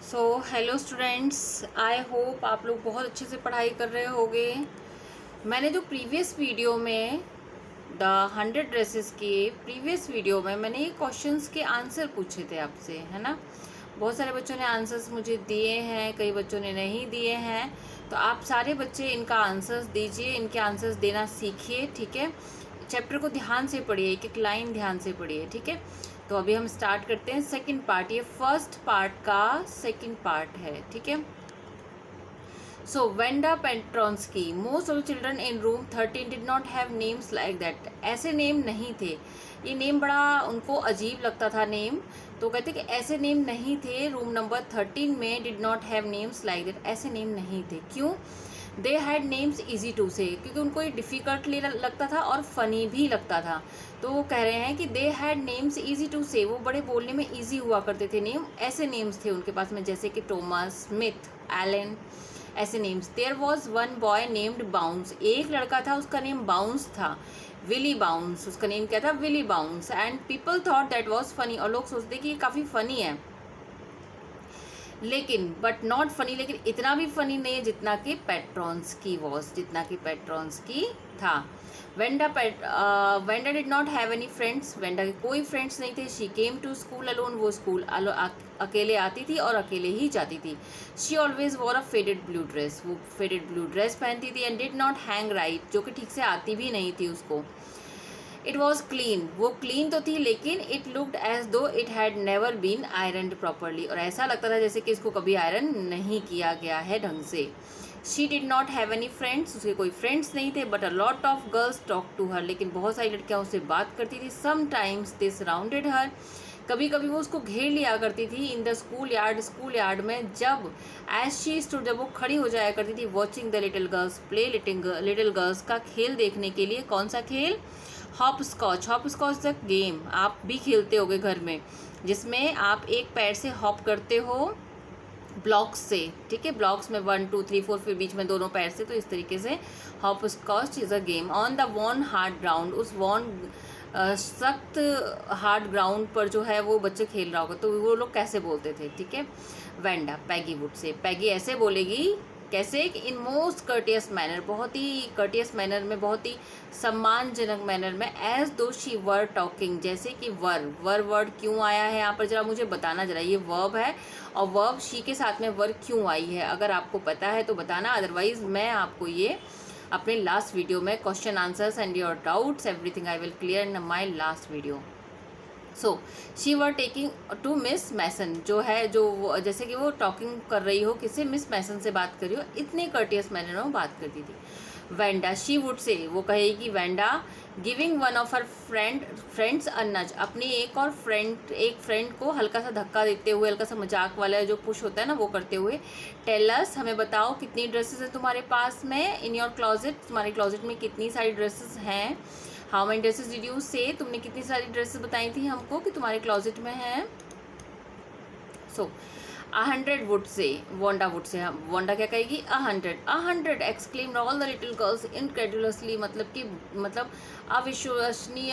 So hello students, I hope आप लोग बहुत अच्छे से पढ़ाई कर रहे होगे। मैंने जो प्रीवियस वीडियो में द 100 ड्रेसेस के प्रीवियस वीडियो में मैंने ये क्वेश्चंस के आंसर पूछे थे आपसे, है ना। बहुत सारे बच्चों ने आंसर्स मुझे दिए हैं, कई बच्चों ने नहीं दिए हैं। तो आप सारे बच्चे इनका आंसर्स दीजिए, इनके आंसर्स देना सीखिए, ठीक है। चैप्टर को ध्यान से पढ़िए, एक एक लाइन ध्यान से पढ़िए, ठीक है। तो अभी हम स्टार्ट करते हैं सेकंड पार्ट। ये फर्स्ट पार्ट का सेकंड पार्ट है, ठीक है। So Wanda Petronski, most of the children in room 13 did not have names like that. ऐसे नेम नहीं थे, ये नेम बड़ा उनको अजीब लगता था नेम। तो कहते कि ऐसे नेम नहीं थे रूम नंबर 13 में, did not have names like that, ऐसे नेम नहीं थे। क्यों? They had names easy to say, क्योंकि उनको ये डिफ़िकल्टली लगता था और फ़नी भी लगता था। तो वो कह रहे हैं कि they had names easy to say, वो बड़े बोलने में ईजी हुआ करते थे नेम, ऐसे नेम्स थे उनके पास में, जैसे कि टोमस, स्मिथ, एलन, ऐसे names. There was one boy named Bounce, एक लड़का था उसका नेम बाउंस था, विली बाउंस, उसका नेम क्या था? Willie Bounce. And people thought that was funny, और लोग सोचते कि ये काफ़ी फ़नी है, लेकिन बट नॉट फनी, लेकिन इतना भी फनी नहीं है जितना कि पेट्रोन्स्की वॉज, जितना कि पेट्रोन्स्की था। Wanda did not have any friends, Wanda के कोई फ्रेंड्स नहीं थे। She came to school alone, वो स्कूल अकेले आती थी और अकेले ही जाती थी। She always wore a faded blue dress, वो फेडेड ब्लू ड्रेस पहनती थी। And did not hang right, जो कि ठीक से आती भी नहीं थी उसको। इट वॉज क्लीन, वो क्लीन तो थी, लेकिन इट लुक्ड एज दो it had never been ironed properly, और ऐसा लगता था जैसे कि इसको कभी आयरन नहीं किया गया है ढंग से। She did not have any friends, उसके कोई फ्रेंड्स नहीं थे। But a lot of girls talk to her, लेकिन बहुत सारी लड़कियां उससे बात करती थी। समटाइम्स दे सराउंडेड हर, कभी कभी वो उसको घेर लिया करती थी। In the school yard, school yard में, जब एज शी स्टूड, जब वो खड़ी हो जाया करती थी। Watching the little girls play, little girls का खेल देखने के लिए। कौन सा खेल? Hopscotch. Hopscotch the game आप भी खेलते होगे घर में, जिसमें आप एक पैर से हॉप करते हो ब्लॉक्स से, ठीक है। ब्लॉक्स में 1 2 3 4, फिर बीच में दोनों पैर से, तो इस तरीके से hopscotch is a game on the worn hard ground. उस वॉन सख्त हार्ड ग्राउंड पर जो है वो बच्चे खेल रहा होगा, तो वो लोग कैसे बोलते थे, ठीक है। वेंडा पैगी वुड से, पैगी ऐसे बोलेगी, कैसे कि इन मोस्ट कर्टियस मैनर, बहुत ही कर्टियस मैनर में, बहुत ही सम्मानजनक मैनर में। एज दो शी वर टॉकिंग, जैसे कि वर वर्ड क्यों आया है यहाँ पर, जरा मुझे बताना जरा। ये वर्ब है और वर्ब शी के साथ में वर क्यों आई है, अगर आपको पता है तो बताना, अदरवाइज मैं आपको ये अपने लास्ट वीडियो में question answers and your doubts everything I will clear in my last video. So she were taking to Miss Mason, जो है जो जैसे कि वो टॉकिंग कर रही हो किससे, मिस मैसन से बात कर रही हो, इतने कर्टियस मैनर में वो बात करती थी। वेंडा, शी वुड से, वो कहेगी Wanda, giving one of her friends a nudge, अपनी एक फ्रेंड को हल्का सा धक्का देते हुए, हल्का सा मजाक वाला जो पुश होता है ना, वो करते हुए। टेल अस, हमें बताओ कितनी ड्रेसेस हैं तुम्हारे पास में, इन योर क्लॉजेट, तुम्हारे क्लॉजेट में कितनी सारी ड्रेसेस हैं। How many dresses did you से, तुमने कितनी सारी ड्रेसेस बताई थी हमको कि तुम्हारे क्लॉजेट में है। So 100 would say, Wanda would say, Wanda क्या कहेगी? 100 exclaimed all the little girls incredulously, मतलब कि मतलब अविश्वसनीय,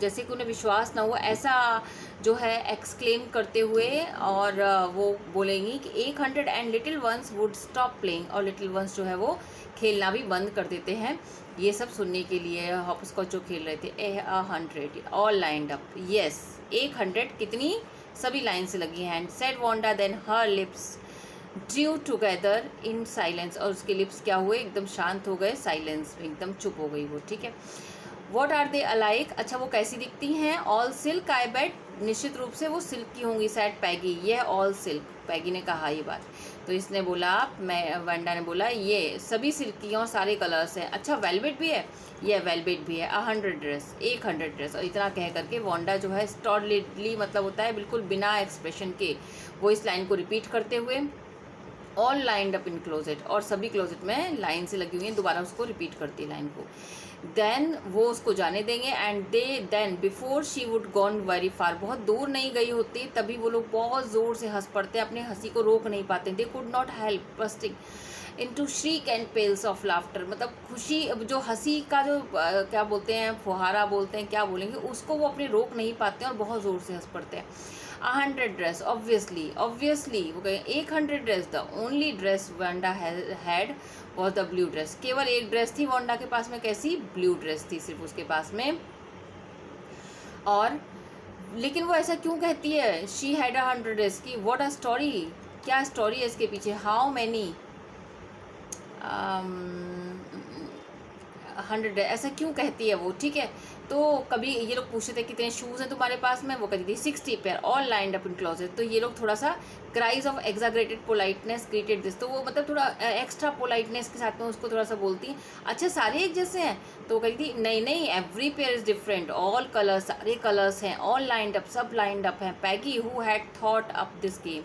जैसे कि उन्हें विश्वास ना हुआ ऐसा जो है एक्सक्लेम करते हुए। और वो बोलेंगी कि 100 and little ones would stop playing, और लिटिल वंस जो है वो खेलना भी बंद कर देते हैं। ये सब सुनने के लिए हॉपस्कॉच जो खेल रहे थे। 100 ऑल लाइंड अप, यस 100 कितनी, सभी लाइन से लगी हैं। Said Wanda, then her lips drew together in silence, और उसके लिप्स क्या हुए? एकदम शांत हो गए, साइलेंस में एकदम चुप हो गई वो, ठीक है। वॉट आर दे अलाइक, अच्छा वो कैसी दिखती हैं? ऑल सिल्क आई बेट, निश्चित रूप से वो सिल्क की होंगी। सैड पैगी, ये ऑल सिल्क, पैगी ने कहा ये बात। तो इसने बोला, मैं वेंडा ने बोला ये सभी सिल्क की और सारे कलर्स हैं। अच्छा वेलवेट भी है? ये वेलवेट भी है। 100 ड्रेस, 100 ड्रेस, और इतना कह करके वोंडा जो है स्टॉडली, मतलब होता है बिल्कुल बिना एक्सप्रेशन के, वो इस लाइन को रिपीट करते हुए all lined up in closet, और सभी क्लोजेट में लाइन से लगी हुई हैं, दोबारा उसको रिपीट करती है लाइन को। देन वो उसको जाने देंगे। And then before she would gone very far, बहुत दूर नहीं गई होती तभी वो लोग बहुत ज़ोर से हंस पड़ते, अपने हंसी को रोक नहीं पाते। They could not help bursting into shriek and peals of laughter, मतलब खुशी, जो हंसी का जो क्या बोलते हैं, फुहारा बोलते हैं, क्या बोलेंगे उसको, वो अपने रोक नहीं पाते हैं और बहुत ज़ोर से हंस पड़ते हैं। 100 ड्रेस, ऑब्वियसली वो कहें 100 dress, the only dress Wanda had was the blue dress, केवल एक ड्रेस थी वांडा के पास में, कैसी, ब्लू ड्रेस थी सिर्फ उसके पास में। और लेकिन वो ऐसा क्यों कहती है, शी हैड 100 ड्रेस की, व्हाट अ स्टोरी, क्या स्टोरी है इसके पीछे, हाउ मैनी 100, ऐसा क्यों कहती है वो, ठीक है। तो कभी ये लोग पूछते थे कितने शूज़ हैं तुम्हारे पास में, वो कहती थी 60 pair all lined up in closet. तो ये लोग थोड़ा सा cries of exaggerated politeness greeted this, तो वो मतलब थोड़ा एक्स्ट्रा पोलाइटनेस के साथ में उसको थोड़ा सा बोलती, अच्छा सारे एक जैसे हैं, तो वो कहती थी नहीं नहीं, every pair is different, all colours, सारे कलर्स हैं, ऑल लाइंड अप, सब लाइंड अप हैं। Peggy who had thought up this game,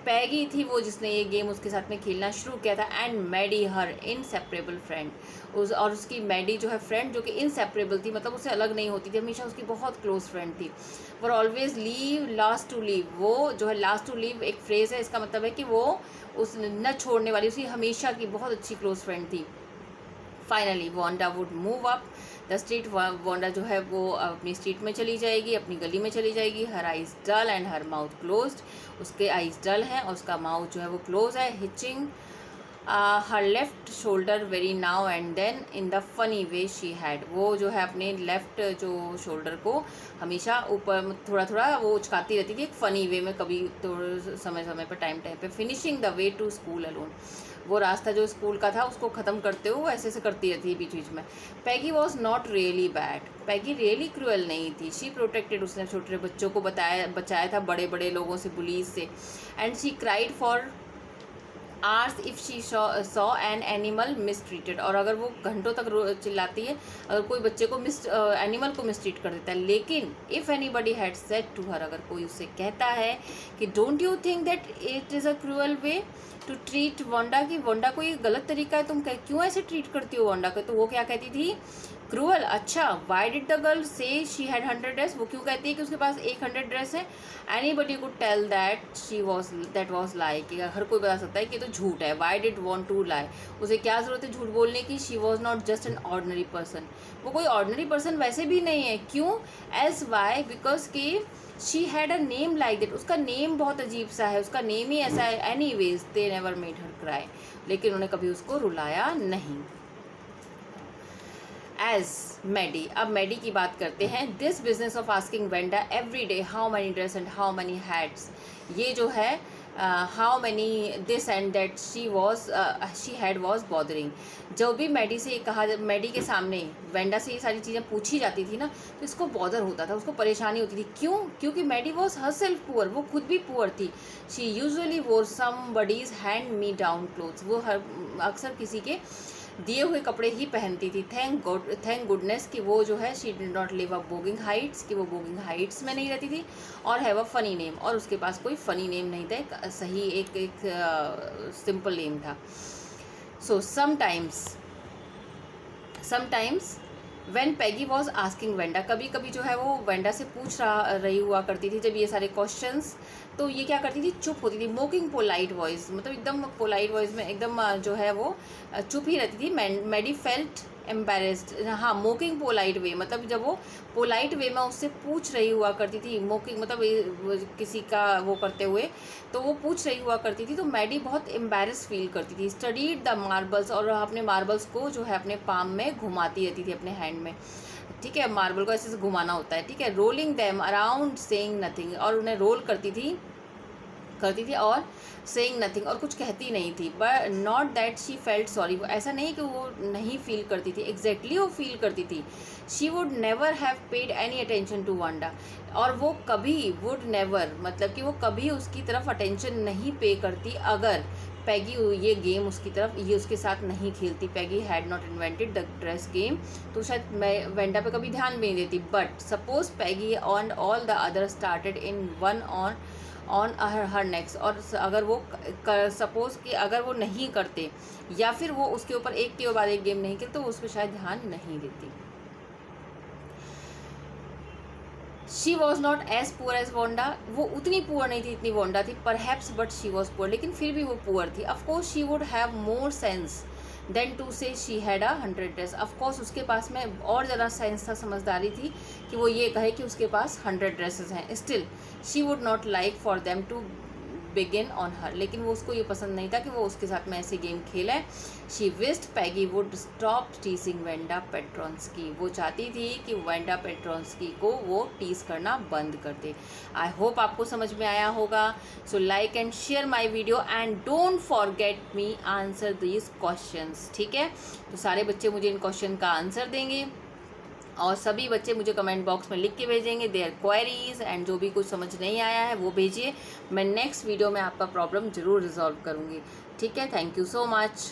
Peggy थी वो जिसने ये गेम उसके साथ में खेलना शुरू किया था। And Maddie her inseparable friend, और उसकी मैडी जो है फ्रेंड, जो कि इनसेपरेबल थी, मतलब उससे अलग नहीं होती थी, हमेशा उसकी बहुत क्लोज फ्रेंड थी। पर always leave last to leave, वो जो है लास्ट टू लीव एक फ्रेज़ है, इसका मतलब है कि वो उस न छोड़ने वाली, उसकी हमेशा की बहुत अच्छी क्लोज फ्रेंड थी। Finally Wanda would move up the street, Wanda जो है वो अपनी स्ट्रीट में चली जाएगी, अपनी गली में चली जाएगी। हर eyes dull and her mouth closed, उसके आइज डल हैं और उसका माउथ जो है वो क्लोज है। Hitching her left shoulder every now and then in the funny way she had, वो जो है अपने लेफ्ट जो शोल्डर को हमेशा ऊपर थोड़ा थोड़ा वो उचकाती रहती थी, एक फ़नी वे में, कभी थोड़े समय समय पर टाइम पे। Finishing the way to school alone, वो रास्ता जो स्कूल का था उसको ख़त्म करते हुए वो ऐसे ऐसे करती रहती है बीच बीच में। Peggy was not really bad, Peggy really cruel नहीं थी। शी प्रोटेक्टेड, उसने छोटे बच्चों को बचाया था बड़े बड़े लोगों से, पुलिस से। And she cried for hours if she saw an animal mistreated, और अगर वो घंटों तक चिल्लाती है अगर कोई बच्चे को एनिमल को मिसट्रीट कर देता है। लेकिन if anybody had said to her, अगर कोई उससे कहता है कि don't you think that it is a cruel way to treat Wanda, की वांडा को ये गलत तरीका है, तुम क्यों ऐसे ट्रीट करती हो वांडा को, तो वो क्या कहती थी, क्रूअल। अच्छा, why did the girl say she had 100 dress, वो क्यों कहती है कि उसके पास 100 ड्रेस है। Anybody could tell that she was that was lie, कि हर कोई बता सकता है कि तो झूठ है। Why did want to lie, उसे क्या ज़रूरत है झूठ बोलने की। She was not just an ordinary person, वो कोई ऑर्डनरी पर्सन वैसे भी नहीं है। क्यों, एज वाई, बिकॉज कि she had a name like that, उसका नेम बहुत अजीब सा है, उसका नेम ही ऐसा है। Anyways they never made her cry, लेकिन उन्हें कभी उसको रुलाया नहीं। एज मैडी, अब मैडी की बात करते हैं। This business of asking Wanda every day how many dress and how many hats, ये जो है how many this and that she had was bothering. जब भी मैडी से कहा, मैडी के सामने वेंडा से ये सारी चीज़ें पूछी जाती थी ना, तो इसको बॉदर होता था, उसको परेशानी होती थी। क्यों, क्योंकि Maddie was herself poor, वो खुद भी पुअर थी। She usually wore somebody's hand me down clothes, वो अक्सर किसी के दिए हुए कपड़े ही पहनती थी। थैंक गुडनेस कि वो जो है she did not live a Boggins Heights, कि वो बोगिंग हाइट्स में नहीं रहती थी। और हैव अ फनी नेम, और उसके पास कोई फ़नी नेम नहीं था, एक सही एक सिंपल नेम था। So sometimes when Peggy was asking Wanda, कभी कभी जो है वो वेंडा से रही हुआ करती थी जब ये सारे क्वेश्चंस, तो ये क्या करती थी, चुप होती थी। मोकिंग पोलाइट वॉइस, मतलब एकदम पोलाइट वॉइस में एकदम जो है वो चुप ही रहती थी। मैडी फेल्ट एम्बेरेस्ड, हाँ, मोकिंग पोलाइट वे, मतलब जब वो पोलाइट वे में उससे पूछ रही हुआ करती थी, मोकिंग मतलब किसी का वो करते हुए, तो वो पूछ रही हुआ करती थी, तो मैडी बहुत एम्बेरस फील करती थी। स्टडीड द मार्बल्स, और अपने मार्बल्स को जो है अपने पाम में घुमाती रहती थी, अपने हैंड में, ठीक है, मार्बल को ऐसे घुमाना होता है, ठीक है। Rolling them around saying nothing, और उन्हें रोल करती थी और सेइंग नथिंग, और कुछ कहती नहीं थी। But not that she felt sorry, वो ऐसा नहीं कि वो नहीं फील करती थी, एग्जैक्टली वो फील करती थी। She would never have paid any attention to Wanda, और वो कभी वुड नेवर, मतलब कि वो कभी उसकी तरफ अटेंशन नहीं पे करती अगर पैगी ये गेम उसकी तरफ ये उसके साथ नहीं खेलती। Peggy had not invented the dress game, तो शायद मैं वेंडा पे कभी ध्यान भी नहीं देती। But suppose Peggy on all the other started in one on her next, और अगर वो सपोज कि अगर वो नहीं करते या फिर वो उसके ऊपर एक के बाद एक गेम नहीं खेलते, तो उस पर शायद ध्यान नहीं देती। She was not as poor as Wanda, वो उतनी पुअर नहीं थी इतनी वांडा थी, perhaps, but she was poor, लेकिन फिर भी वो पुअर थी। Of course she would have more sense than to say she had 100 dress. Of course उसके पास में और ज़्यादा सेंस था, समझदारी थी कि वो ये कहे कि उसके पास 100 ड्रेसेस हैं। Still she would not like for them to begin on her, लेकिन वो उसको ये पसंद नहीं था कि वो उसके साथ में ऐसे गेम खेले। She wished Peggy would stop teasing Wanda Petronski. वो चाहती थी कि वेंडा पेट्रोन्स्की को वो टीज करना बंद कर दे। आई होप आपको समझ में आया होगा। So like and share my video and don't forget me answer these questions. ठीक है, तो सारे बच्चे मुझे इन क्वेश्चन का आंसर देंगे और सभी बच्चे मुझे कमेंट बॉक्स में लिख के भेजेंगे देयर क्वेरीज, एंड जो भी कुछ समझ नहीं आया है वो भेजिए। मैं नेक्स्ट वीडियो में आपका प्रॉब्लम ज़रूर रिजॉल्व करूँगी। ठीक है, थैंक यू सो मच।